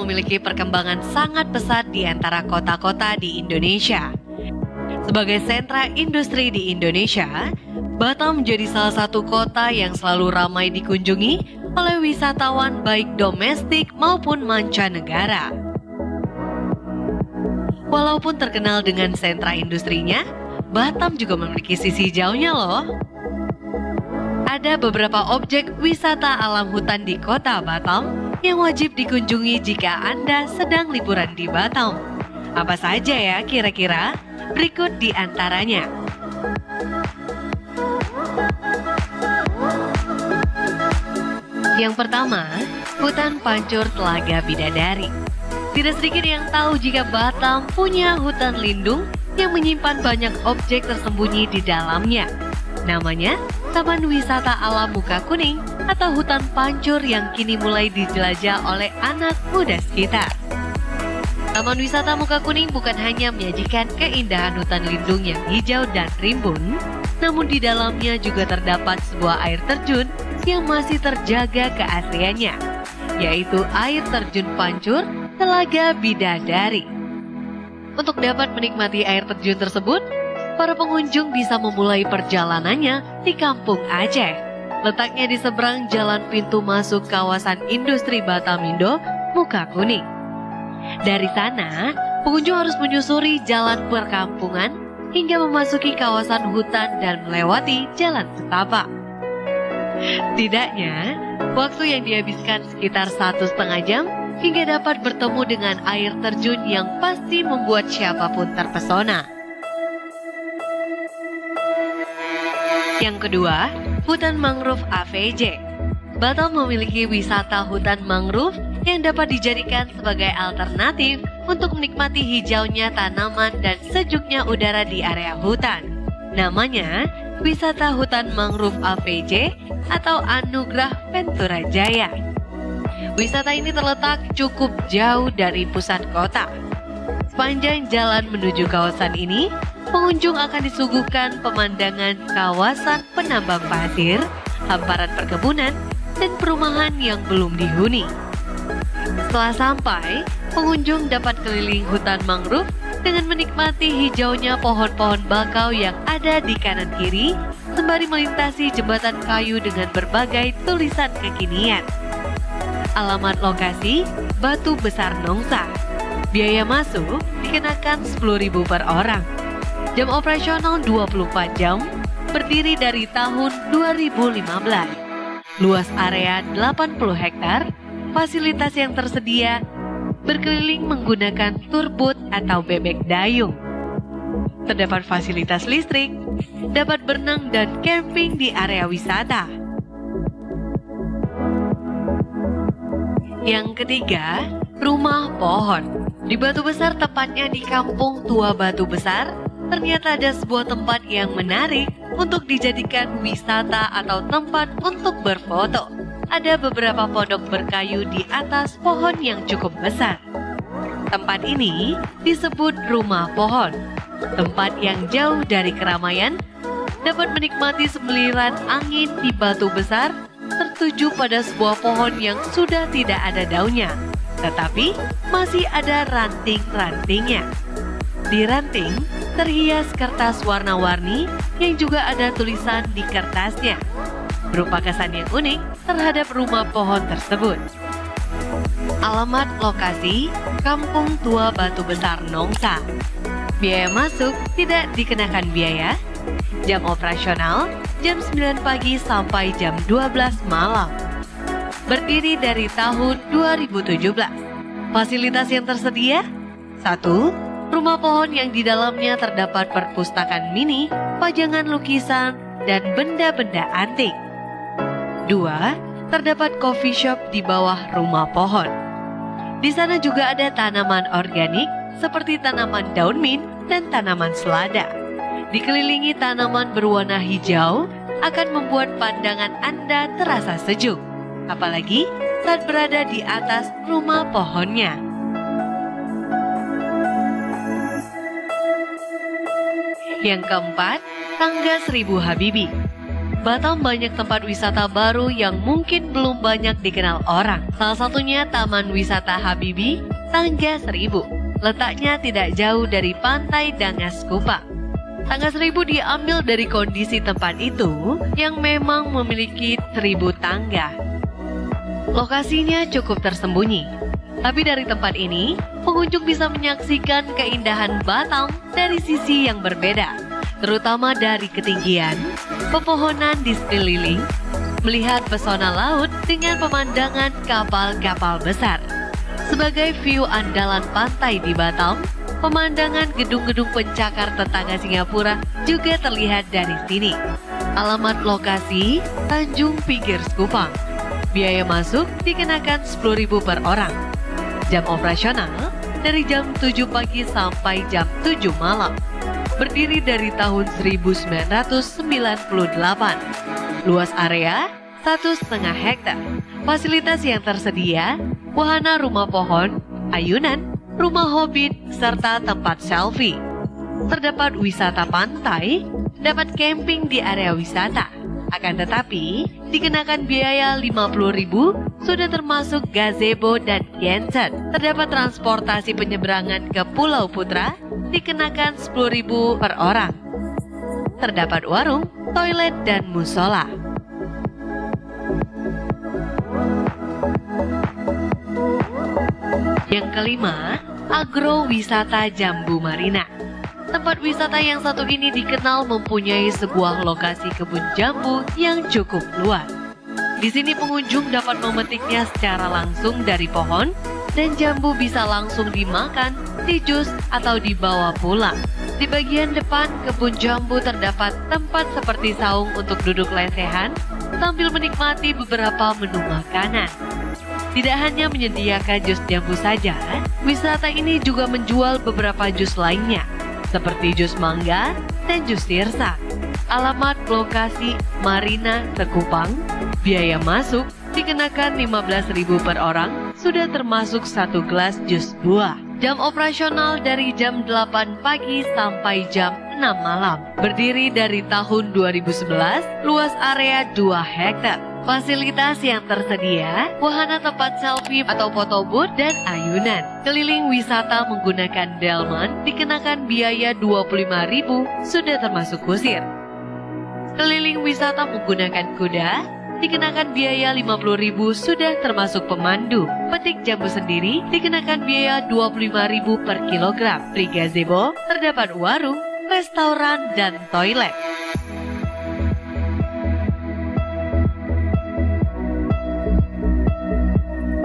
memiliki perkembangan sangat pesat di antara kota-kota di Indonesia. Sebagai sentra industri di Indonesia, Batam menjadi salah satu kota yang selalu ramai dikunjungi oleh wisatawan baik domestik maupun mancanegara. Walaupun terkenal dengan sentra industrinya, Batam juga memiliki sisi jauhnya loh. Ada beberapa objek wisata alam hutan di kota Batam yang wajib dikunjungi jika Anda sedang liburan di Batam. Apa saja ya kira-kira? Berikut di antaranya. Yang pertama, Hutan Pancur Telaga Bidadari. Tidak sedikit yang tahu jika Batam punya hutan lindung yang menyimpan banyak objek tersembunyi di dalamnya. Namanya Taman Wisata Alam Muka Kuning atau Hutan Pancur yang kini mulai dijelajah oleh anak muda sekitar. Taman Wisata Muka Kuning bukan hanya menyajikan keindahan hutan lindung yang hijau dan rimbun, namun di dalamnya juga terdapat sebuah air terjun yang masih terjaga keasliannya, yaitu air terjun Pancur Telaga Bidadari. Untuk dapat menikmati air terjun tersebut, para pengunjung bisa memulai perjalanannya di Kampung Aceh. Letaknya di seberang jalan pintu masuk kawasan industri Batamindo Muka Kuning. Dari sana, pengunjung harus menyusuri jalan perkampungan hingga memasuki kawasan hutan dan melewati jalan setapak. Setidaknya, waktu yang dihabiskan sekitar 1,5 jam hingga dapat bertemu dengan air terjun yang pasti membuat siapapun terpesona. Yang kedua, Hutan Mangrove AVJ. Batam memiliki wisata hutan mangrove yang dapat dijadikan sebagai alternatif untuk menikmati hijaunya tanaman dan sejuknya udara di area hutan. Namanya Wisata Hutan Mangrove AVJ atau Anugerah Ventura Jaya. Wisata ini terletak cukup jauh dari pusat kota. Sepanjang jalan menuju kawasan ini, pengunjung akan disuguhkan pemandangan kawasan penambang pasir, hamparan perkebunan, dan perumahan yang belum dihuni. Setelah sampai, pengunjung dapat keliling hutan mangrove dengan menikmati hijaunya pohon-pohon bakau yang ada di kanan kiri, sembari melintasi jembatan kayu dengan berbagai tulisan kekinian. Alamat lokasi, Batu Besar Nongsa. Biaya masuk dikenakan 10.000 per orang. Jam operasional 24 jam, berdiri dari tahun 2015. Luas area 80 hektar, fasilitas yang tersedia, berkeliling menggunakan turbot atau bebek dayung. Terdapat fasilitas listrik, dapat berenang dan camping di area wisata. Yang ketiga, Rumah Pohon. Di Batu Besar, tepatnya di Kampung Tua Batu Besar, ternyata ada sebuah tempat yang menarik untuk dijadikan wisata atau tempat untuk berfoto. Ada beberapa pondok berkayu di atas pohon yang cukup besar. Tempat ini disebut Rumah Pohon. Tempat yang jauh dari keramaian, dapat menikmati sembeliran angin di Batu Besar, tertuju pada sebuah pohon yang sudah tidak ada daunnya, tetapi masih ada ranting-rantingnya. Di ranting terhias kertas warna-warni yang juga ada tulisan di kertasnya, berupa kesan yang unik terhadap rumah pohon tersebut. Alamat lokasi, Kampung Tua Batu Besar Nongsa. Biaya masuk tidak dikenakan biaya. Jam operasional, jam 9 pagi sampai jam 12 malam. Berdiri dari tahun 2017. Fasilitas yang tersedia, 1. Rumah pohon yang di dalamnya terdapat perpustakaan mini, pajangan lukisan, dan benda-benda antik. 2. Terdapat coffee shop di bawah rumah pohon. Di sana juga ada tanaman organik seperti tanaman daun mint dan tanaman selada. Dikelilingi tanaman berwarna hijau akan membuat pandangan Anda terasa sejuk, apalagi saat berada di atas rumah pohonnya. Yang keempat, Tangga Seribu Habibie. Batam banyak tempat wisata baru yang mungkin belum banyak dikenal orang. Salah satunya Taman Wisata Habibie, Tangga Seribu. Letaknya tidak jauh dari Pantai Dangas Kupang. Tangga Seribu diambil dari kondisi tempat itu yang memang memiliki 1000 tangga. Lokasinya cukup tersembunyi, tapi dari tempat ini, pengunjung bisa menyaksikan keindahan Batam dari sisi yang berbeda, terutama dari ketinggian, pepohonan di sekeliling, melihat pesona laut dengan pemandangan kapal-kapal besar. Sebagai view andalan pantai di Batam, pemandangan gedung-gedung pencakar tetangga Singapura juga terlihat dari sini. Alamat lokasi, Tanjung Pinggir Kupang. Biaya masuk dikenakan 10.000 per orang. Jam operasional dari jam 7 pagi sampai jam 7 malam. Berdiri dari tahun 1998. Luas area 1,5 hektar. Fasilitas yang tersedia, wahana rumah pohon, ayunan, rumah hobbit, serta tempat selfie. Terdapat wisata pantai, dapat camping di area wisata. Akan tetapi, dikenakan biaya 50.000 sudah termasuk gazebo dan genset. Terdapat transportasi penyeberangan ke Pulau Putra, dikenakan 10.000 per orang. Terdapat warung, toilet, dan musola. Yang kelima, agrowisata Jambu Marina. Tempat wisata yang satu ini dikenal mempunyai sebuah lokasi kebun jambu yang cukup luas. Di sini pengunjung dapat memetiknya secara langsung dari pohon dan jambu bisa langsung dimakan, dijus, atau dibawa pulang. Di bagian depan kebun jambu terdapat tempat seperti saung untuk duduk lesehan sambil menikmati beberapa menu makanan. Tidak hanya menyediakan jus jambu saja, wisata ini juga menjual beberapa jus lainnya, seperti jus mangga dan jus sirsak. Alamat lokasi Marina Sekupang. Biaya masuk dikenakan 15.000 per orang, sudah termasuk 1 gelas jus buah. Jam operasional dari jam 8 pagi sampai jam 6 malam. Berdiri dari tahun 2011, luas area 2 hektar. Fasilitas yang tersedia, wahana tempat selfie atau foto booth dan ayunan. Keliling wisata menggunakan delman dikenakan biaya 25.000 sudah termasuk kusir. Keliling wisata menggunakan kuda dikenakan biaya 50.000 sudah termasuk pemandu. Petik jambu sendiri dikenakan biaya 25.000 per kilogram. Di gazebo terdapat warung, restoran, dan toilet.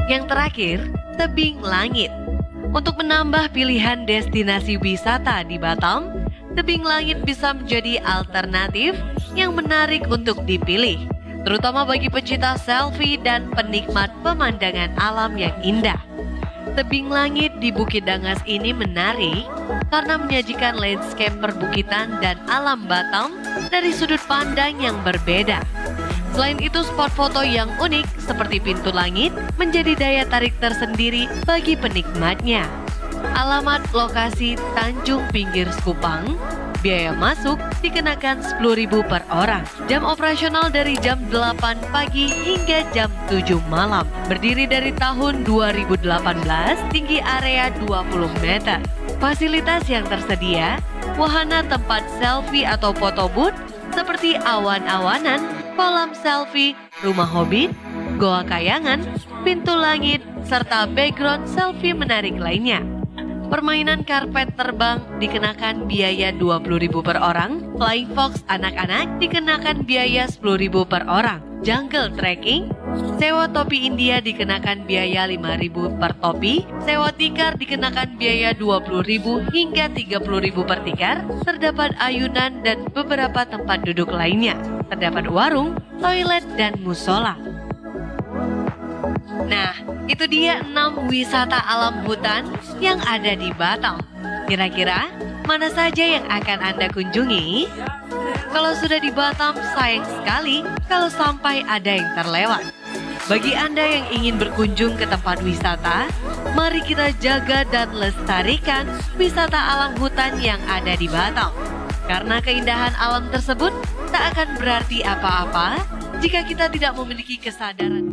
Yang terakhir, Tebing Langit. Untuk menambah pilihan destinasi wisata di Batam, Tebing Langit bisa menjadi alternatif yang menarik untuk dipilih, terutama bagi pecinta selfie dan penikmat pemandangan alam yang indah. Tebing Langit di Bukit Dangas ini menarik karena menyajikan landscape perbukitan dan alam Batam dari sudut pandang yang berbeda. Selain itu, spot foto yang unik seperti pintu langit menjadi daya tarik tersendiri bagi penikmatnya. Alamat lokasi Tanjung Pinggir Kupang. Biaya masuk dikenakan 10.000 per orang. Jam operasional dari jam 8 pagi hingga jam 7 malam. Berdiri dari tahun 2018, tinggi area 20 meter. Fasilitas yang tersedia, wahana tempat selfie atau foto booth seperti awan-awanan, kolam selfie, rumah hobbit, goa kayangan, pintu langit, serta background selfie menarik lainnya. Permainan karpet terbang dikenakan biaya 20.000 per orang, flying fox anak-anak dikenakan biaya 10.000 per orang, jungle trekking, sewa topi India dikenakan biaya 5.000 per topi, sewa tikar dikenakan biaya 20.000 hingga 30.000 per tikar, terdapat ayunan dan beberapa tempat duduk lainnya, terdapat warung, toilet, dan musola. Nah, itu dia 6 wisata alam hutan yang ada di Batam. Kira-kira mana saja yang akan Anda kunjungi? Kalau sudah di Batam, sayang sekali kalau sampai ada yang terlewat. Bagi Anda yang ingin berkunjung ke tempat wisata, mari kita jaga dan lestarikan wisata alam hutan yang ada di Batam. Karena keindahan alam tersebut tak akan berarti apa-apa jika kita tidak memiliki kesadaran.